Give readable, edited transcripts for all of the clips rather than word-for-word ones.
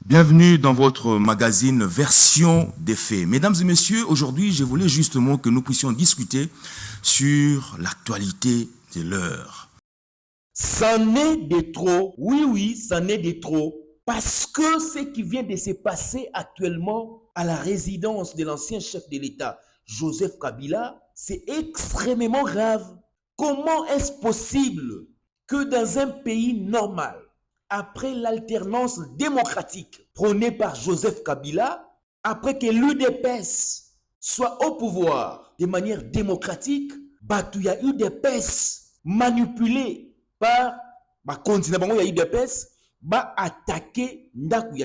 Bienvenue dans votre magazine Version des faits. Mesdames et messieurs, aujourd'hui, je voulais justement que nous puissions discuter sur l'actualité de l'heure. C'en est de trop, oui, c'en est de trop, parce que ce qui vient de se passer actuellement à la résidence de l'ancien chef de l'État, Joseph Kabila, c'est extrêmement grave. Comment est-ce possible que dans un pays normal, après l'alternance démocratique prônée par Joseph Kabila, après que l'UDPS soit au pouvoir de manière démocratique, il y a eu des UDPS manipulés par continent, il y a eu des UDPS attaquer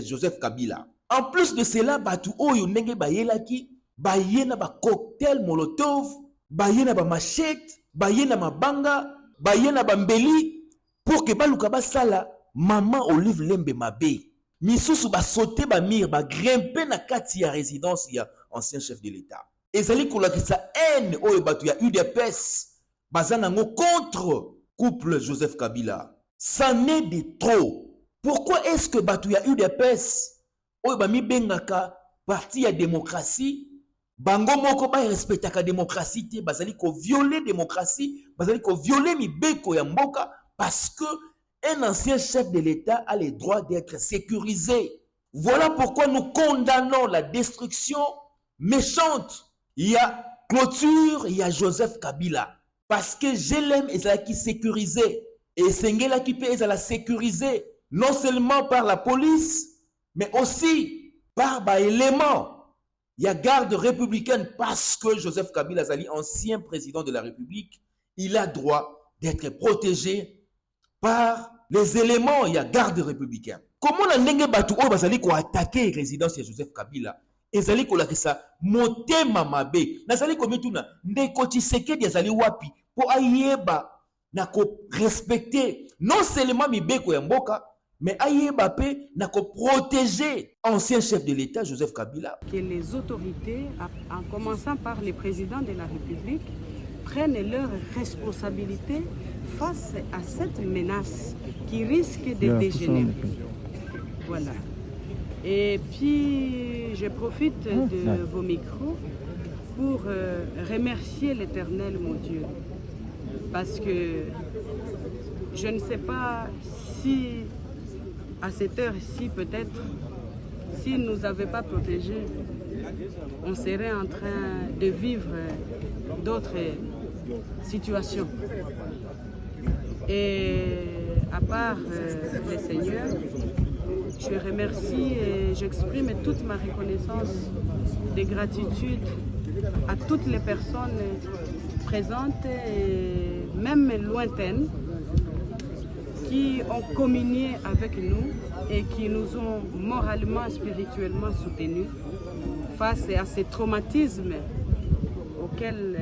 Joseph Kabila. En plus de cela, batu oyo ndenge bayelaki, bayena ba cocktail molotov, bayena ba machette, bayena mabanga, bayena ba mbeli pour que baluka basala maman Olive Lembe Mabe. Misusu ba sauter ba mir ba grimper na kati ya résidence ya ancien chef de l'État. Ezali kolakisa haine oyo batu ya UDPS bazanango contre couple Joseph Kabila. C'en est de trop. Pourquoi est-ce que batu ya UDPS oyo ba mi bengaka parti ya démocratie bango moko ba respectaka démocratie te bazali ko violer démocratie, bazali ko violer mibeko ya mboka parce que un ancien chef de l'État a le droit d'être sécurisé. Voilà pourquoi nous condamnons la destruction méchante. Il y a clôture, il y a Joseph Kabila. Parce que je l'aime et ça qui sécurisé. Et Sengela qui peut la sécuriser, non seulement par la police, mais aussi par éléments. Il y a garde républicaine parce que Joseph Kabila Zali, ancien président de la République, il a droit d'être protégé par les éléments, il y a garde républicaine. Comment la ndenge batu o bazali ko attaquer résidence de Joseph Kabila? Ezali ko lakisa motema mabe. Nazali ko mituna ndeko Tshisekedi azali wapi po ayeba na ko respecter non seulement mibeko ya mboka mais ayeba pe na ko protéger ancien chef de l'État Joseph Kabila. Que les autorités, en commençant par les présidents de la République, prennent leurs responsabilités face à cette menace qui risque de dégénérer. Voilà. Et puis, je profite de vos micros pour remercier l'Éternel, mon Dieu. Parce que je ne sais pas si, à cette heure-ci, peut-être, s'il ne nous avait pas protégés, on serait en train de vivre d'autres situations. Et à part le Seigneur, je remercie et j'exprime toute ma reconnaissance de gratitude à toutes les personnes présentes et même lointaines qui ont communié avec nous et qui nous ont moralement, spirituellement soutenus face à ces traumatismes auxquels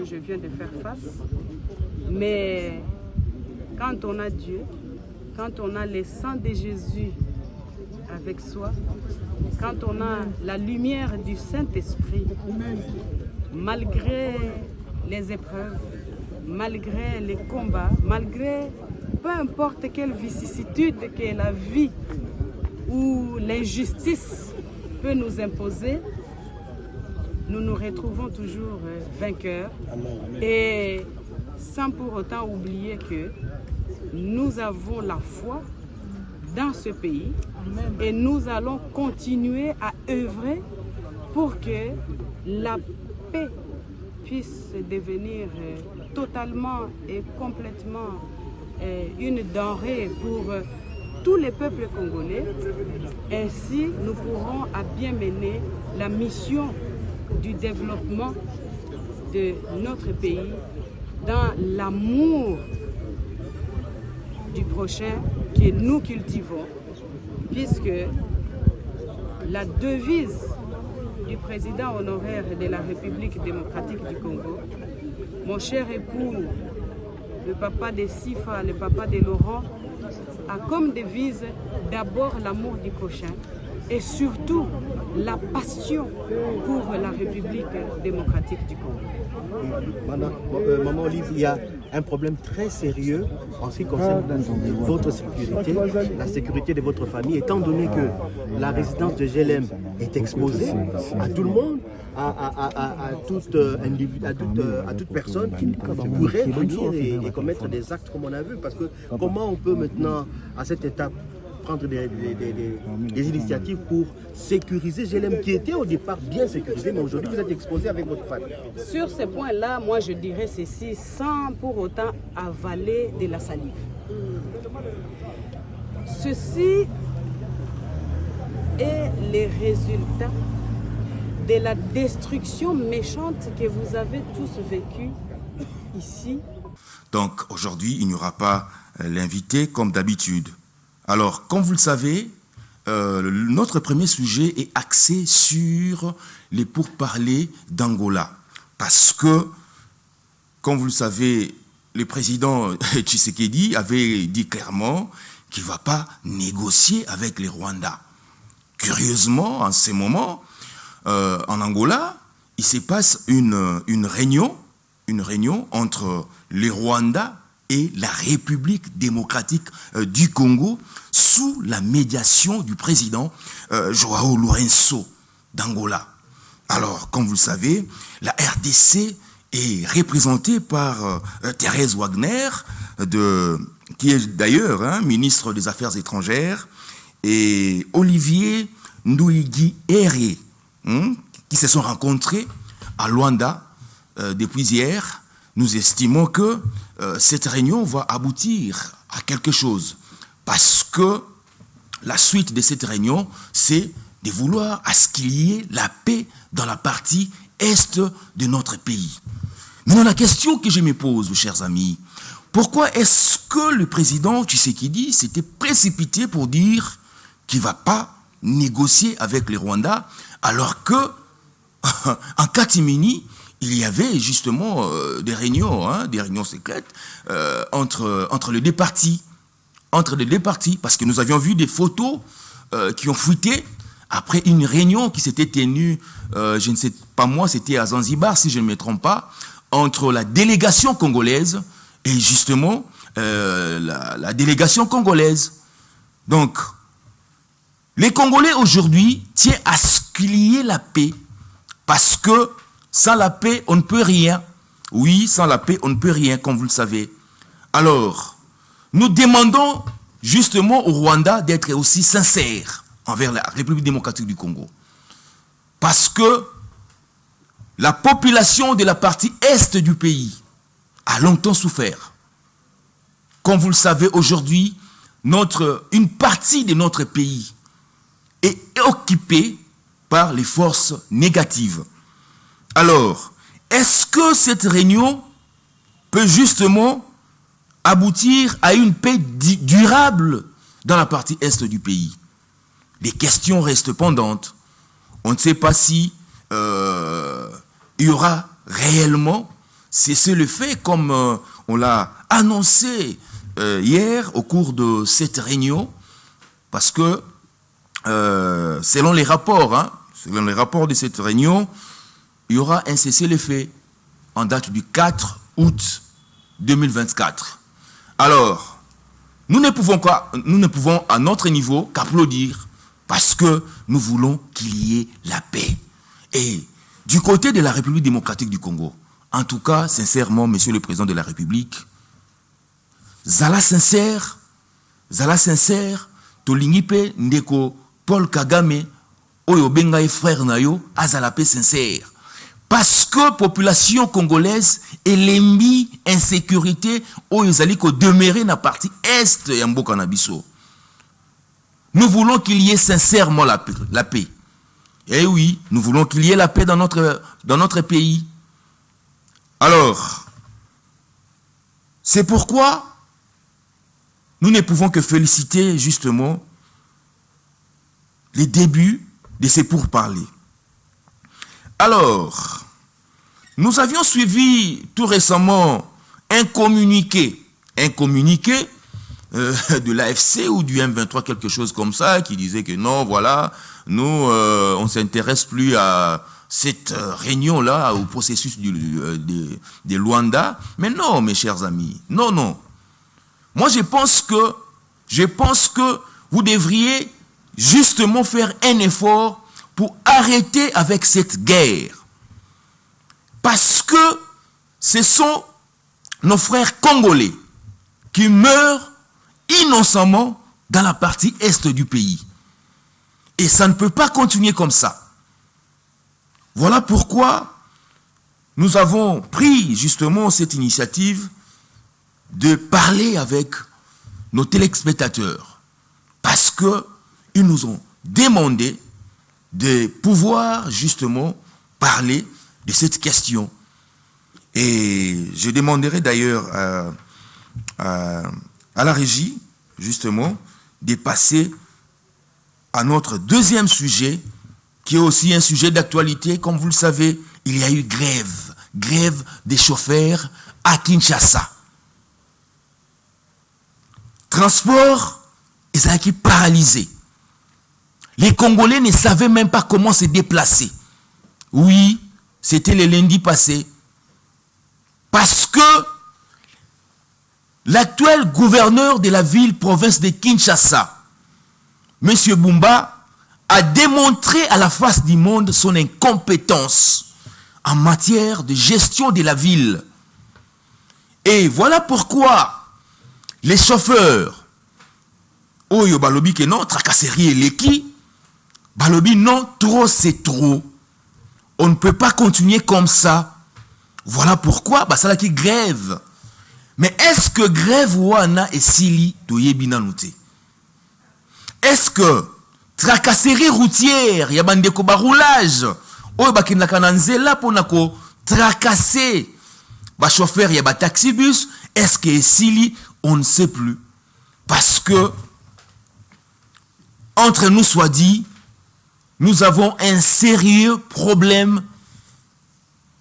je viens de faire face. Mais quand on a Dieu, quand on a le sang de Jésus avec soi, quand on a la lumière du Saint-Esprit, malgré les épreuves, malgré les combats, malgré peu importe quelle vicissitude que la vie ou l'injustice peut nous imposer, nous nous retrouvons toujours vainqueurs et sans pour autant oublier que nous avons la foi dans ce pays et nous allons continuer à œuvrer pour que la paix puisse devenir totalement et complètement une denrée pour tous les peuples congolais. Ainsi, nous pourrons à bien mener la mission du développement de notre pays dans l'amour du prochain que nous cultivons, puisque la devise du président honoraire de la République démocratique du Congo, mon cher époux, le papa de Sifa, le papa de Laurent, a comme devise d'abord l'amour du prochain et surtout la passion pour la République démocratique du Congo. Maman Olive, il y a un problème très sérieux en ce qui concerne votre sécurité, la sécurité de votre famille, étant donné que la résidence de GLM est exposée à tout le monde, à toute personne qui pourrait venir et commettre des actes comme on a vu. Parce que comment on peut maintenant, à cette étape, prendre des initiatives pour sécuriser GLM qui était au départ bien sécurisé, mais aujourd'hui vous êtes exposé avec votre famille. Sur ce point-là, moi je dirais ceci sans pour autant avaler de la salive. Ceci est le résultat de la destruction méchante que vous avez tous vécue ici. Donc aujourd'hui, il n'y aura pas l'invité comme d'habitude. Alors, comme vous le savez, notre premier sujet est axé sur les pourparlers d'Angola. Parce que, comme vous le savez, le président Tshisekedi avait dit clairement qu'il ne va pas négocier avec les Rwandais. Curieusement, en ce moment, en Angola, il se passe une réunion entre les Rwandais et la République démocratique du Congo sous la médiation du président Joao Lourenço d'Angola. Alors, comme vous le savez, la RDC est représentée par Thérèse Wagner, qui est d'ailleurs ministre des Affaires étrangères, et Olivier Nduigi Ere, qui se sont rencontrés à Luanda depuis hier. Nous estimons que cette réunion va aboutir à quelque chose. Parce que la suite de cette réunion, c'est de vouloir à ce qu'il y ait la paix dans la partie est de notre pays. Maintenant, la question que je me pose, chers amis, pourquoi est-ce que le président Tshisekedi s'était précipité pour dire qu'il ne va pas négocier avec les Rwandais, alors que en catimini, il y avait justement des réunions secrètes entre les deux partis. Parce que nous avions vu des photos qui ont fuité après une réunion qui s'était tenue, je ne sais pas moi, c'était à Zanzibar, si je ne me trompe pas, entre la délégation congolaise et justement la délégation congolaise. Donc, les Congolais aujourd'hui tiennent à ce qu'il y ait la paix, parce que sans la paix, on ne peut rien. Oui, sans la paix, on ne peut rien, comme vous le savez. Alors, nous demandons justement au Rwanda d'être aussi sincère envers la République démocratique du Congo. Parce que la population de la partie est du pays a longtemps souffert. Comme vous le savez aujourd'hui, une partie de notre pays est occupée par les forces négatives. Alors, est-ce que cette réunion peut justement aboutir à une paix durable dans la partie est du pays? Les questions restent pendantes. On ne sait pas si il y aura réellement cessez le fait comme on l'a annoncé hier au cours de cette réunion, parce que selon les rapports de cette réunion, il y aura un cessez-le-feu en date du 4 août 2024. Alors, nous ne pouvons à notre niveau qu'applaudir, parce que nous voulons qu'il y ait la paix. Et du côté de la République démocratique du Congo, en tout cas, sincèrement, Monsieur le Président de la République, Zala sincère, Tolingipe Ndeko Paul Kagame, Oyo Benga frère Nayo, Azala paix sincère. Parce que la population congolaise est l'ennemi insécurité où ils allaient demeurer dans la partie est de Mboka Nabiso. Nous voulons qu'il y ait sincèrement la paix. Et oui, nous voulons qu'il y ait la paix dans notre pays. Alors, c'est pourquoi nous ne pouvons que féliciter justement les débuts de ces pourparlers. Alors, nous avions suivi tout récemment un communiqué de l'AFC ou du M23, quelque chose comme ça, qui disait que non, voilà, nous, on ne s'intéresse plus à cette réunion-là, au processus de Luanda. Mais non, mes chers amis, non, non. Moi, je pense que vous devriez justement faire un effort pour arrêter avec cette guerre. Parce que ce sont nos frères congolais qui meurent innocemment dans la partie est du pays. Et ça ne peut pas continuer comme ça. Voilà pourquoi nous avons pris justement cette initiative de parler avec nos téléspectateurs. Parce qu'ils nous ont demandé de pouvoir justement parler de cette question. Et je demanderai d'ailleurs à la régie, justement, de passer à notre deuxième sujet, qui est aussi un sujet d'actualité. Comme vous le savez, il y a eu grève des chauffeurs à Kinshasa. Transport, ils ont été paralysés. Les Congolais ne savaient même pas comment se déplacer. Oui, c'était le lundi passé. Parce que l'actuel gouverneur de la ville-province de Kinshasa, M. Bumba, a démontré à la face du monde son incompétence en matière de gestion de la ville. Et voilà pourquoi les chauffeurs, Oyo Balobi que non, tracasserie et l'équipe, Balobi non, trop c'est trop. On ne peut pas continuer comme ça. Voilà pourquoi, ça là qui grève. Mais est-ce que grève wana et sili toyebina nouté? Est-ce que tracasserie routière, y a bandeko ba roulage, oyo bakinaka na nzela pona ko tracasser ba chauffeur y a ba taxibus, est-ce que sili on ne sait plus? Parce que entre nous soit dit, nous avons un sérieux problème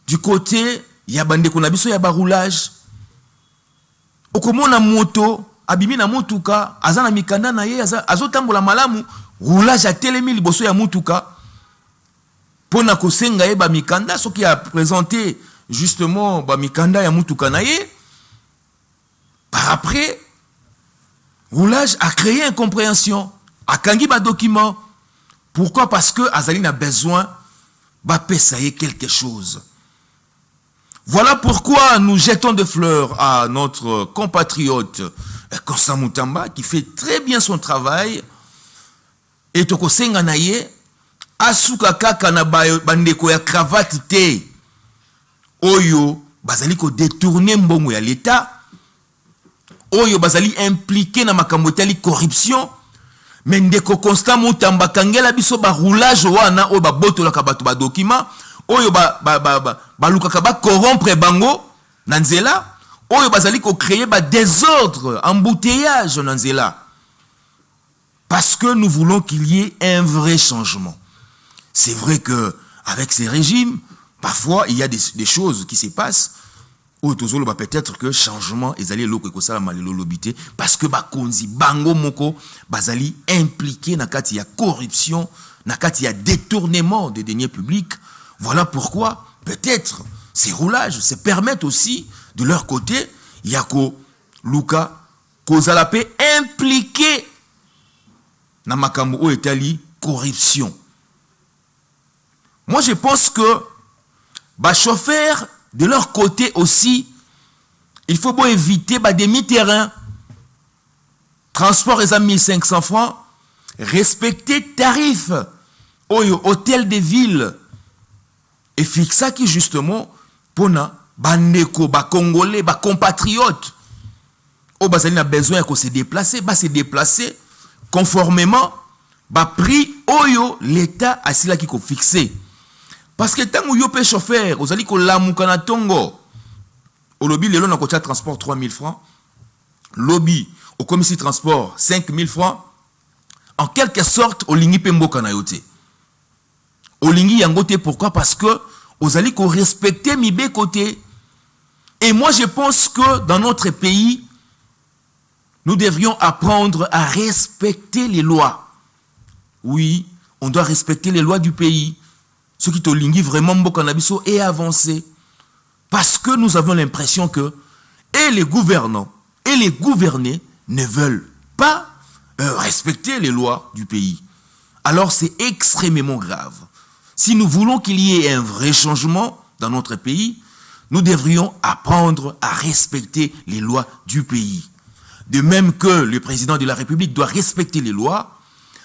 du côté ya bandeko na biso ya ba roulage. Okomona moto abimi na mutuka azana mikanda na ye azotambola malamu roulage a telemi liboso ya mutuka pona kosenga ye ba mikanda soki a présenté justement ba mikanda ya mutuka na ye. Par après roulage a créé incompréhension, a kangi ba document. Pourquoi? Parce que Azali a besoin de payer quelque chose. Voilà pourquoi nous jetons des fleurs à notre compatriote Constant Mutamba qui fait très bien son travail. Et toko senga na ye asuka kaka na bandeko ya cravate te oyo bazali ko détourner mbongo ya l'État, oyo bazali impliqué na makambo tali corruption. Mais ndeko Constant Mutamba kangela biso ba roulage wana oyo ba botolaka bato ba document oyo ba lukaka ba corrompre bango na nzela oyo bazali ko créer ba désordre, embouteillage na nzela. Parce que nous voulons qu'il y ait un vrai changement. C'est vrai que avec ces régimes, parfois il y a des choses qui se passent. Peut-être que changement ezali loko ekosala malelo lobité parce que bakonzi bango moko bazali impliqué na kati ya corruption, na kati ya détournement des deniers publics. Voilà pourquoi peut-être ces roulages se permettent aussi de leur côté yako luka kozala pe impliqué na makambo o etali corruption. Moi je pense que ba chauffeur de leur côté aussi, il faut pas éviter des demi-terrains. Transport les 1500 francs, respecter tarif au hôtel de ville. Et fixa qui justement, pour bandeko, congolais, compatriotes, au bazali a besoin de se déplacer, conformément, prix oyo l'État a sila qui ko fixé. Parce que tant que vous êtes chauffeur, vous allez que la tongo. Au lobby, le long de transport 3000 francs. Lobby, au commissaire transport 5000 francs. En quelque sorte, au lingi pembo kanayote. Au lingi yangote, pourquoi? Parce que vous allez respecter mi bé côté. Et moi, je pense que dans notre pays, nous devrions apprendre à respecter les lois. Oui, on doit respecter les lois du pays. Ce qui te lingui vraiment Mbokanabiso est avancé. Parce que nous avons l'impression que et les gouvernants et les gouvernés ne veulent pas respecter les lois du pays. Alors c'est extrêmement grave. Si nous voulons qu'il y ait un vrai changement dans notre pays, nous devrions apprendre à respecter les lois du pays. De même que le président de la République doit respecter les lois,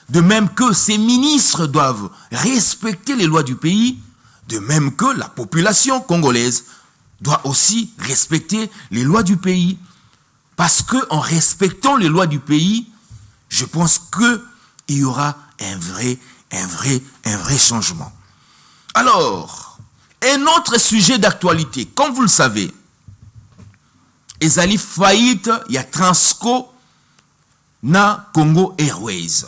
de même que ses ministres doivent respecter les lois du pays, de même que la population congolaise doit aussi respecter les lois du pays. Parce qu'en respectant les lois du pays, je pense qu'il y aura un vrai changement. Alors, un autre sujet d'actualité, comme vous le savez, ezali faillite, il y a Transco na Congo Airways.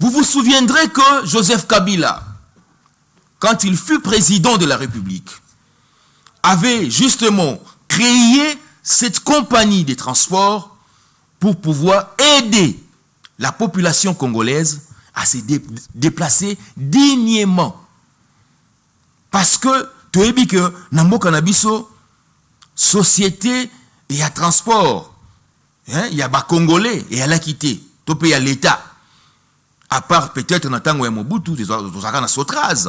Vous vous souviendrez que Joseph Kabila, quand il fut président de la République, avait justement créé cette compagnie de transport pour pouvoir aider la population congolaise à se déplacer dignement. Parce que, tu as dit que Nambo Kanabiso, société, il y a transport, il y a des Congolais, et elle a quitté, il y a l'État. À part peut-être dans le temps où il y a Mobutu, il y a Sotraz.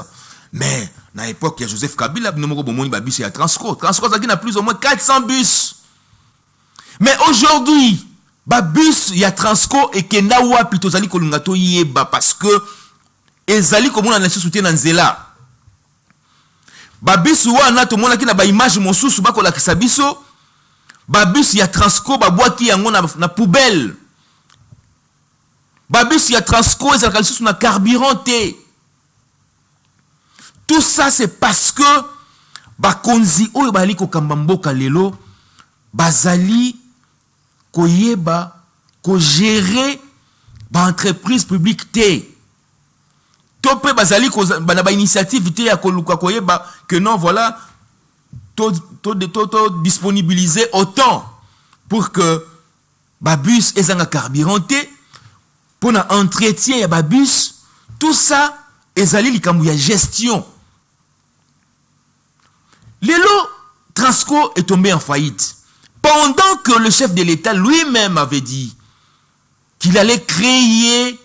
Mais, dans l'époque, il y a Joseph Kabila, il y a Transco. Transco, il y a plus ou moins 400 bus. Mais aujourd'hui, bus, il y a Transco et Kenawa, plutôt Zali Kolungato Yeba, parce que, Ezali, comme on a soutien dans Zela. Babus, wana, tout le monde qui n'a pas image, mon sous, bako la kisabiso. Babus, il y a Transco, babouaki, yango na poubelle. Babus, il y a Transco, et ça na carburant. Tout ça, c'est parce que, bakonzi, oyo bali ko kambambo kalelo, bazali, ko yeba, ko gérer, ba entreprise publique te. Topé bazali ko ba initiative te ya koluka ko yeba que non voilà to disponibiliser autant pour que babus ezanga carburanté pour na entretien ya babus tout ça ezali likambu ya gestion. Lelo Transco est tombé en faillite pendant que le chef de l'État lui-même avait dit qu'il allait créer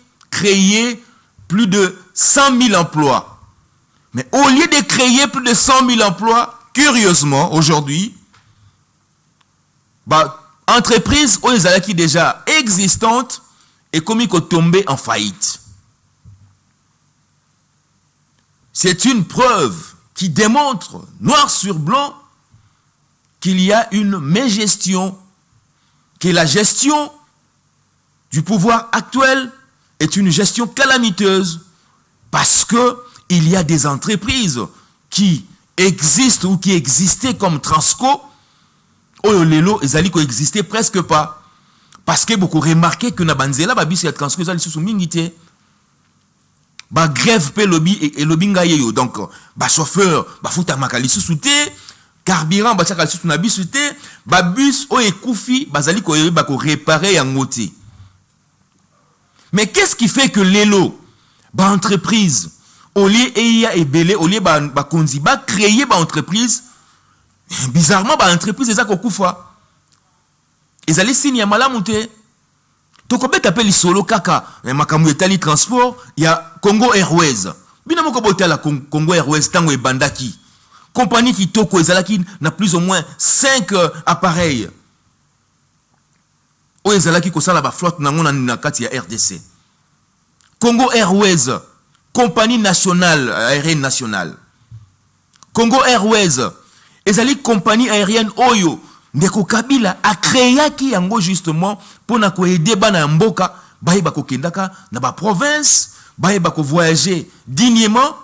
plus de 100 000 emplois. Mais au lieu de créer plus de 100 000 emplois, curieusement, aujourd'hui, entreprises qui déjà existantes et comme tombées en faillite. C'est une preuve qui démontre, noir sur blanc, qu'il y a une mégestion, que la gestion du pouvoir actuel est une gestion calamiteuse parce que il y a des entreprises qui existent ou qui existaient comme Transco, Oyolelo et Zaliko existaient presque pas. Parce que beaucoup remarqué que na banzela babis ya Transco ezali sous mingité. Ba grève pe lobby et lobby ngayeyo donc ba chauffeur ba futa makali sous-souté carburant ba chakali sous na bisuté ba bus o ekufi bazali ko ba ko réparer yangote. Mais qu'est-ce qui fait que l'élo, bah entreprise, au lieu EIA et Belé, au lieu bah konzi, bah créer bah entreprise, bizarrement bah entreprise les a kokufa. Ils allaient signer à malamouté. Donc on peut taper les solo kaka, makamu etali transport, il y a Congo Airways. Binamo ko la Congo Airways tango e bandaki. Compagnie qui toko ezalaki n'a plus ou moins 5 appareils. Oyezalaki kosala ba flotte nango na kati ya RDC. Congo Airways, compagnie nationale aérienne nationale. Congo Airways, ezali compagnie aérienne oyo ndeko Kabila a créé ki yango justement pour na ko aider bana mboka bayeba ko kendaka na ba province, bayeba ko voyager dignement.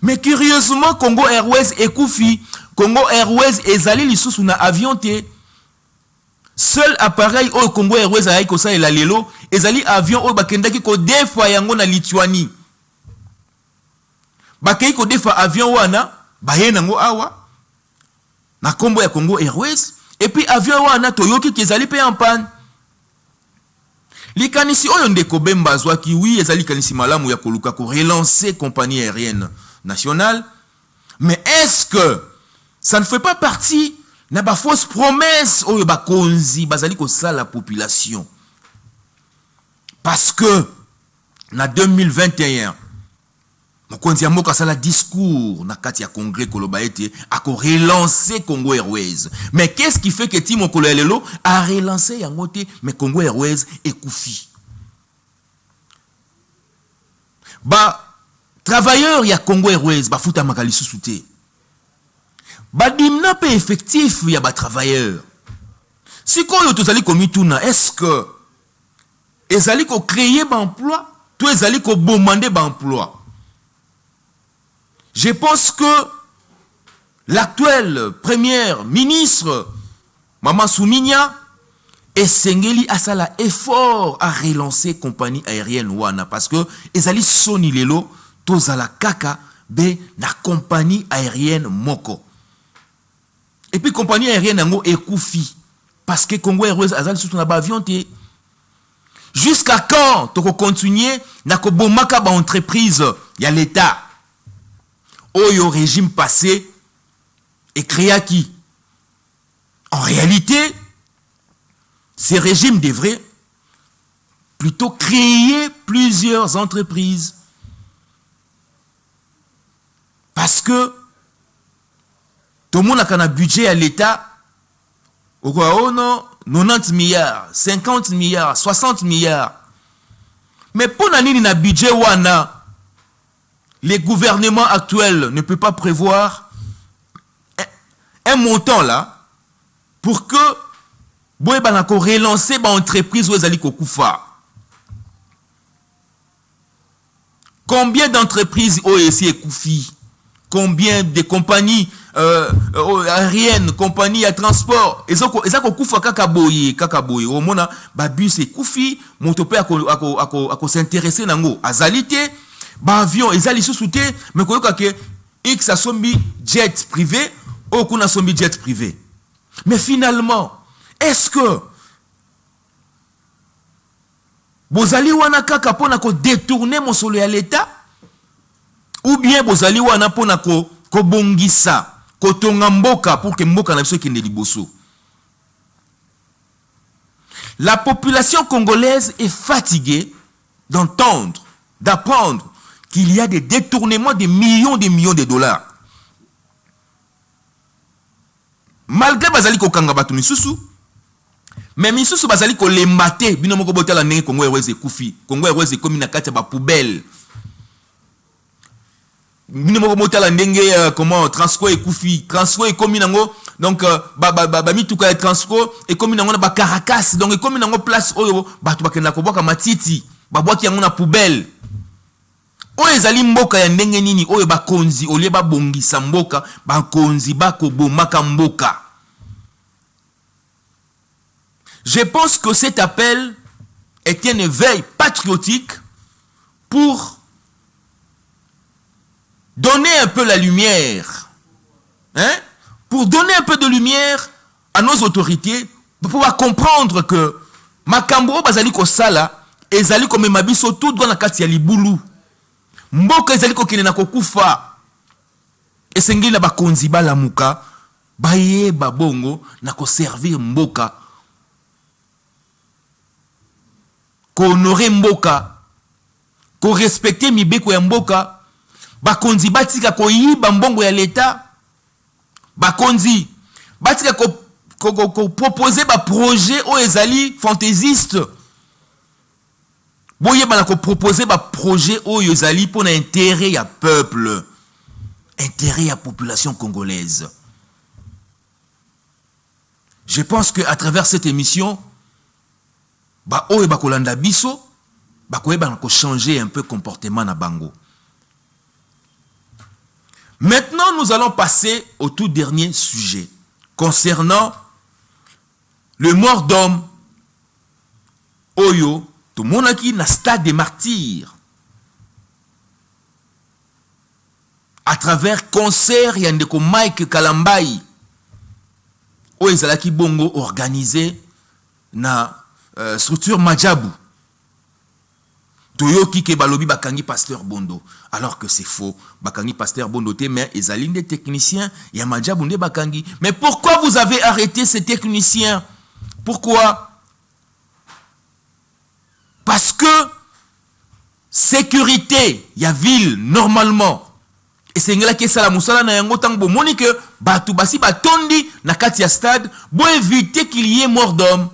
Mais curieusement Congo Airways ekufi, Congo Airways ezali lisusu na avion te. Seul appareil au Congo Airways a ko sa la lelo ezali avion o bakendaki ko defa yango na Lituanie. Bakei ko defa avion wana baye nango awa na kombo ya Congo Airways et puis avion wana toyoki kezali pe en panne. Likanisi oyo ndeko Bemba azwaki oui ezali likanisi malamu ya koluka ko relancer compagnie aérienne nationale, mais est-ce que ça ne fait pas partie na ba fausse promesse oyo bakonzi bazali ko sala la population? Parce que na 2021 mokonzi ya mboka sala discours na kati ya congrès koloba ete ako relancer Congo Airways. Mais qu'est-ce qui fait que Timo Kolelelo a relancé yango te, mais Congo Airways ekufi? Ba travailleurs ya Congo Airways ba futa makali susu te. Ba dimna pe effectif ya ba travailleurs. Sikoyo tozali komituna, est-ce que ezali ko créer ba emploi, to ezali ko bomande ba emploi? Je pense que l'actuelle première ministre, Maman Souminia, esengeli asala effort à relancer compagnie aérienne wana parce que ezali soni lelo tozala kaka be na compagnie aérienne moko. Et puis compagnie aérienne yango ekufi parce que Congo Airways azali sous na ba avion te. Jusqu'à quand toko continuer na ko bomaka ba entreprise ya l'état? Oyo régime passé et créa qui? En réalité, ces régimes devraient plutôt créer plusieurs entreprises. Parce que tout le monde a un budget à l'État. Oh non, 90 milliards, 50 milliards, 60 milliards. Mais pour un budget wana, les gouvernements actuels ne peuvent pas prévoir un montant là pour que boye banako relancer ba entreprise ou ezali kokufa. Combien d'entreprises OEC ekufi? Combien de compagnies aériennes, compagnies à transport ezako kufa kaka boye o mona ba bus ekufi, motope ako s'intéresser nango azalité. Ba avion ezali sous-souté mais koyoka ke X a sombi jet privé ou kuna sombi jet privé. Mais finalement, est-ce que bozali wana kaka pona ko détourner mon solo à l'état ou bien bozali wana pona ko bongisa ko tonga mboka pour que mboka na biso kende liboso? La population congolaise est fatiguée d'entendre, d'apprendre qu'il y a des détournements de millions de dollars. Malgré bazali ko kanga batu misusu, mais misusu bazali ko lembate bino moko botala ndenge Congo Airways ekufi. Congo Airways ekomi na kati ba poubelle. Bino moko botala ndenge comment Transco ekufi. Transco ekomi nango donc ba mituka ya Transco ekomi nango na ba Caracas, donc ekomi nango place oyo batu bakenda ko boka matiti, ba boki yango na poubelle. Oyo ezali mboka ya ndenge nini oyo bakonzi olie babongisa mboka bakonzi bakobomaka mboka? Je pense que cet appel est une veille patriotique pour donner un peu la lumière, pour donner un peu de lumière à nos autorités pour pouvoir comprendre que makambo bazali ko sala ezali comme mabiso tout dans la kati ya libulu. Mboka ezali kokene na kokufa. Esengeli na bakonzi balamuka baye babongo na ko servir mboka, ko honorer mboka, ko respecter mibeko ya mboka. Bakonzi batika ko yiba mbongo ya l'État. Bakonzi batika ko proposer ba projet o ezali fantaisiste. Boye bana ko proposer ba projet o ezali pour l'intérêt ya peuple, intérêt ya population congolaise. Je pense que à travers cette émission ba o ba kolanda biso ba ko ba ko changer un peu comportement na bango. Maintenant, nous allons passer au tout dernier sujet concernant le mort d'homme Oyo, tout le monde qui na stade des martyrs. À travers concert, il y a un Mike Kalambai. Oyo ezalaki bongo organisé na structure Majabu. toyoki ke balobi bakangi pasteur Bondo, alors que c'est faux. Bakangi pasteur Bondo te, mais ezali des techniciens, ya Madjabou nde bakangi. Mais pourquoi vous avez arrêté ces techniciens? Pourquoi? Parce que sécurité, ya ville, normalement, et c'est là que ça la moussala na yango tango bomoni que batu basi batondi na kati ya stade pour éviter qu'il y ait mort d'homme.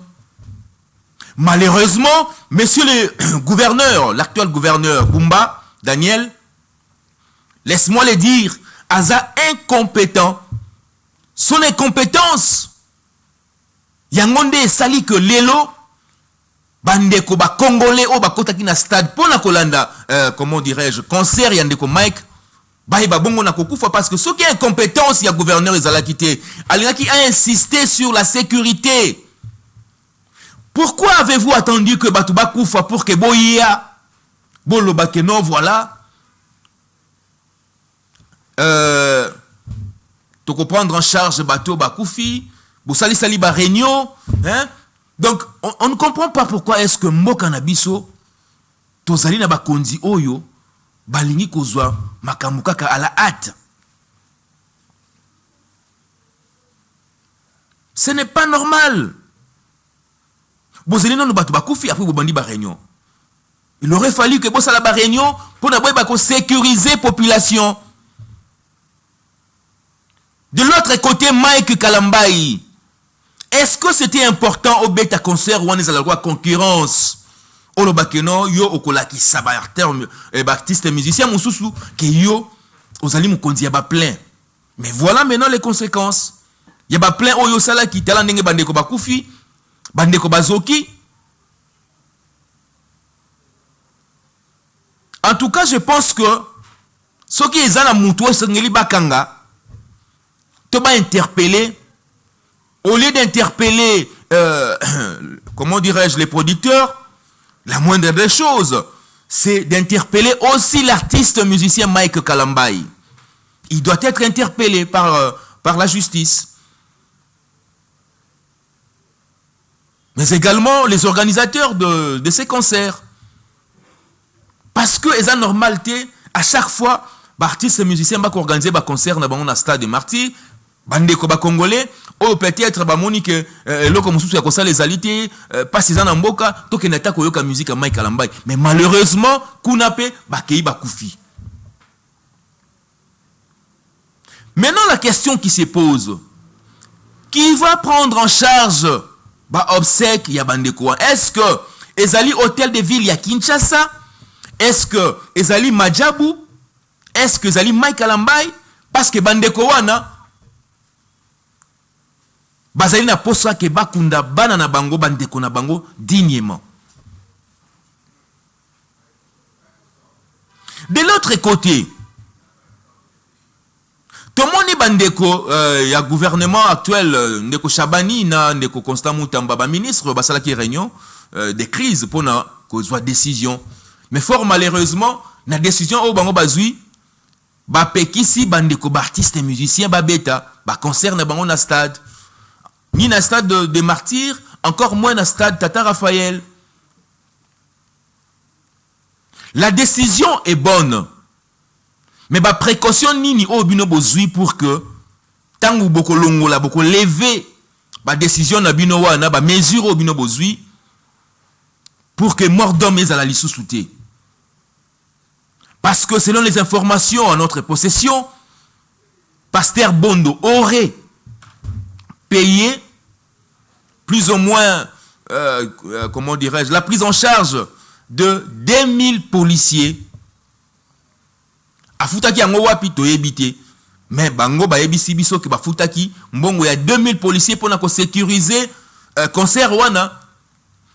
Malheureusement, monsieur le gouverneur, l'actuel gouverneur Bumba, Daniel, laisse-moi le dire, Aza incompétent. Son incompétence, yangonde sali que lelo, bandeko ba congolais o ba kotaki na stade pour na kolanda, comment dirais-je, concert yandeko Mike, ba bongo na kokufa parce que ce qui est incompétence, il y a gouverneur Ezalakité, Alingaki a insisté sur la sécurité. Pourquoi avez-vous attendu que Batouba Koufa pour que Boya, Bolo Bakeno, voilà, tu prendre en charge Bateau Bakoufi, Boussali Saliba Réunion, hein? Donc, on ne comprend pas pourquoi est-ce que Mokanabiso, Tozali na Bakondi Oyo, Balingi Kozwa, Makamukaka à la hâte. Ce n'est pas normal. Bozeli non batu bakoufi après bobandi ba réunion. Il aurait fallu que bossa la réunion pour d'abord sécuriser la population. De l'autre côté, Mike Kalambai, est-ce que c'était important au bêta concert ou on est à la loi concurrence? Olo bakeno yo okolaki sabarter artiste musicien mususu que yo ozali mukonzi ya ba plein. Mais voilà maintenant les conséquences. Ya ba plein oyo sala ki tala ndenge bandeko bakoufi. Bandeko Bazoki. En tout cas, je pense que ce qui est à la moutoua, c'est que Bakanga, tu vas interpeller, au lieu d'interpeller, comment dirais-je, les producteurs, la moindre des choses, c'est d'interpeller aussi l'artiste musicien Mike Kalambai. Il doit être interpellé par la justice. Mais également les organisateurs de ces concerts. Parce que les anormalités, à chaque fois, l'artiste musicien va organiser un concert dans le stade de Martyrs, bandeko ba congolais, ou peut-être ba monique loko mususu ya kosa les alités, pas ces en mboka, to kenata koyoka musique à Mike Kalambai. Mais malheureusement, kunape ba kei ba koufi. Maintenant la question qui se pose, qui va prendre en charge ba obsèque ya bandeko? Est-ce que ezali hôtel de ville ya Kinshasa? Est-ce que ezali Madjabou? Est-ce que ezali Mike Kalambai? Parce que bandeko wana bazali na posa ke bakunda bana na bango bandeko na bango dignement. De l'autre côté, Tomoni bandeko ya gouvernement actuel ndeko Chabani na ndeko Constant Moutamba ba ministre basala ki réunion de crise pour na kozwa décision. Mais fort malheureusement na décision au bango bazui ba pekisi bandeko ba artiste musicien ba beta ba concert na bango na stade ni na stade de Martyrs, encore moins na stade Tata Raphaël. La décision est bonne. Mais ba précaution nini o bino bozui pour que tangu boko longola boko lever ba décision na bino wana ba mesure o bino bozui pour que mort d'homme ezala lisusuté. Parce que selon les informations en notre possession, Pasteur Bondo aurait payé plus ou moins comment dirais-je, la prise en charge de 2000 policiers. Afutaki yango wapi toyebite, mais bango ba yebisi biso ke bafutaki mbongo ya 2000 policiers pour na ko sécuriser concert wana.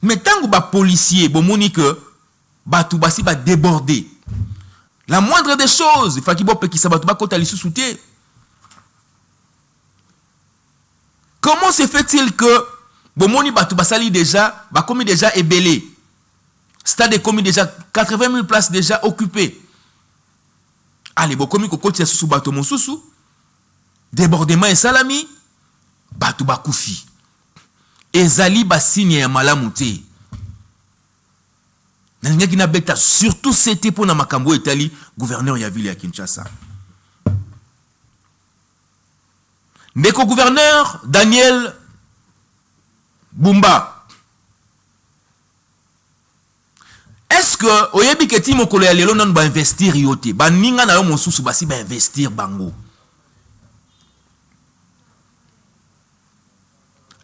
Mais tango ba policier bomoni que batu basi ba déborder. La moindre des choses, il faut qu'il bope qui sabatu ba kota lisusuté. Comment se fait-il que bomoni batu basali déjà ba komi déjà ébélé. Stade est commis déjà 80 000 places déjà occupées. Allez, bokomi kokoti ya susu bato mosusu, débordement et salami, bato bakoufi. Ezali ba signe ya malamu te. Nalingaki na beta surtout c'était pour na makambo etali gouverneur ya ville ya Kinshasa. Ndeko gouverneur Daniel Bumba. Est-ce que oyebi keti mokolo ya lelo non ba investir yote ba ninga na yo mosusu basi ba investir bango?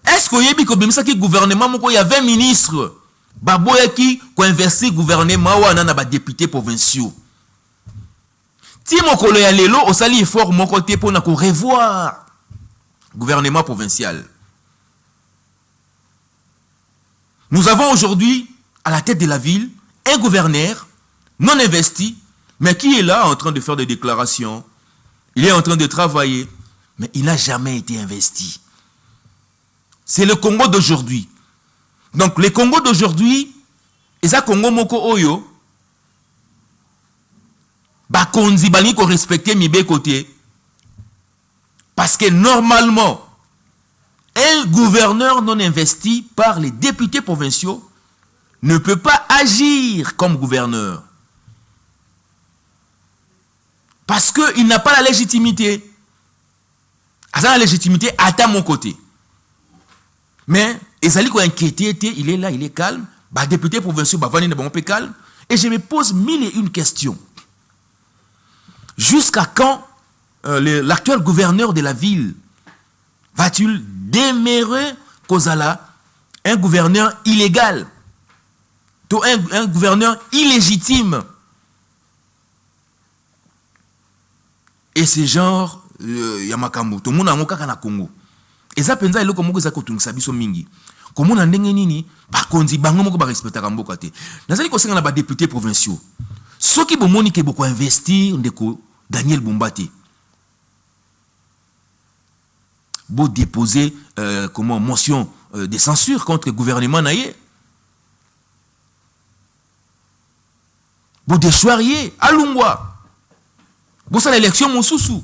Est-ce que oyebi ko bimisa ki gouvernement moko ya 20 ministres baboya ki ko investir gouvernement wana na ba députés provinciaux? Ti mokolo ya lelo osali effort moko te pona ko revoir gouvernement provincial. Nous avons aujourd'hui à la tête de la ville un gouverneur non investi, mais qui est là en train de faire des déclarations. Il est en train de travailler, mais il n'a jamais été investi. C'est le Congo d'aujourd'hui. Donc le Congo d'aujourd'hui, et ça Congo moko oyo, ba konzi bani ko respecter mi be côté. Parce que normalement, un gouverneur non investi par les députés provinciaux ne peut pas agir comme gouverneur. Parce qu'il n'a pas la légitimité. La légitimité à mon côté. Mais, Ezali ko inquiété, il est là, il est calme. Bah, député provinciaux, bah, vanine, bah, on peut calme. Et je me pose 1001 questions. Jusqu'à quand l'actuel gouverneur de la ville va-t-il demeurer Kozala, un gouverneur illégal, un gouverneur illégitime? Et c'est genre Yamakambo, tout le monde a un na Congo. Et ça penza eloko moko za kotungisa biso mingi. Komona ndenge nini ba konzi bango moko ba respectaka mboka te. Nazali ko senga na ba députés provinciaux. Soki bomoni ke boko investir ndeko Daniel Bumba te. Bo déposer motion de censure contre le gouvernement naïe. Bo déchoirier alungwa. Bo sa l'élection mosusu.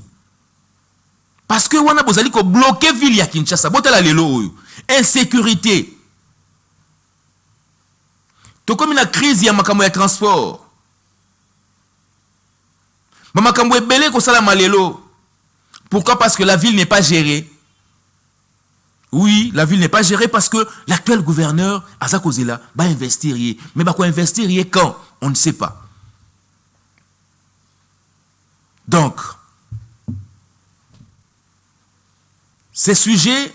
Parce que wana bozali ko bloquer ville ya Kinshasa. Botala lelo oyo. Insécurité. To comme une crise ya makambo ya transport. Makambo ebele ko sala malelo. Pourquoi? Parce que la ville n'est pas gérée. Oui, la ville n'est pas gérée parce que l'actuel gouverneur, Azakozela, va investir. Mais va quoi investir quand? On ne sait pas. Donc, ces sujets,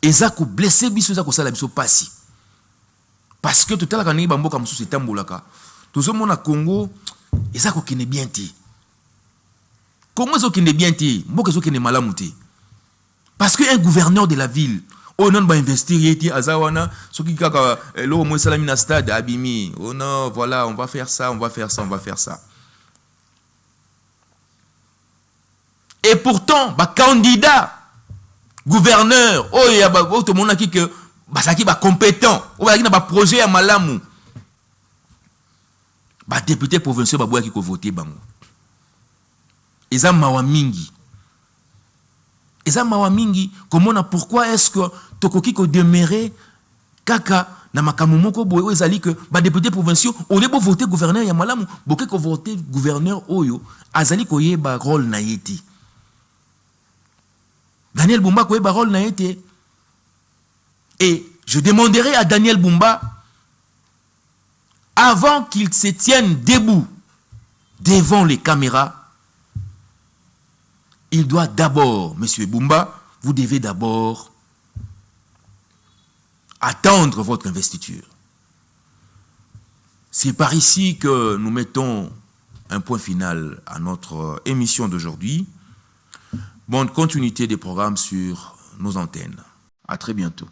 Ezako blessé biso Ezako sala biso passi. Parce que tout à l'heure, quand on est bambo comme sous cet ambolaka, tout ce monde à Congo, Ezako qui n'est bien ti. Congo Ezako qui n'est bien ti, Mboka Ezako qui n'est malamouté. Parce qu'un gouverneur de la ville, oh non, va investir, il azawana, ce qui kaka, l'eau moins salamina stade, abimi, oh non, voilà, on va faire ça, on va faire ça, on va faire ça. Et pourtant, bah, candidat, gouverneur, oh, il y a tout le monde qui que, bah, ça qui va compétent, oh, bah, qui n'a pas projet à malamou. Bah, député provincial, bah, boya qui ko voter, bango. Et ça, mawa mingi. Et ça, mawa mingi, comment, pourquoi est-ce que, tokoki ko demeurer, kaka, na makamumoko, boye, ezali que, bah, député provincial, au lieu de voter gouverneur, ya malamou, boke ko voter gouverneur, oyo, azali ko ye, bah, rôle na yeti. Daniel Bumba koye barol na été. Et je demanderai à Daniel Bumba, avant qu'il se tienne debout devant les caméras, il doit d'abord, monsieur Bumba, vous devez d'abord attendre votre investiture. C'est par ici que nous mettons un point final à notre émission d'aujourd'hui. Bonne continuité des programmes sur nos antennes. À très bientôt.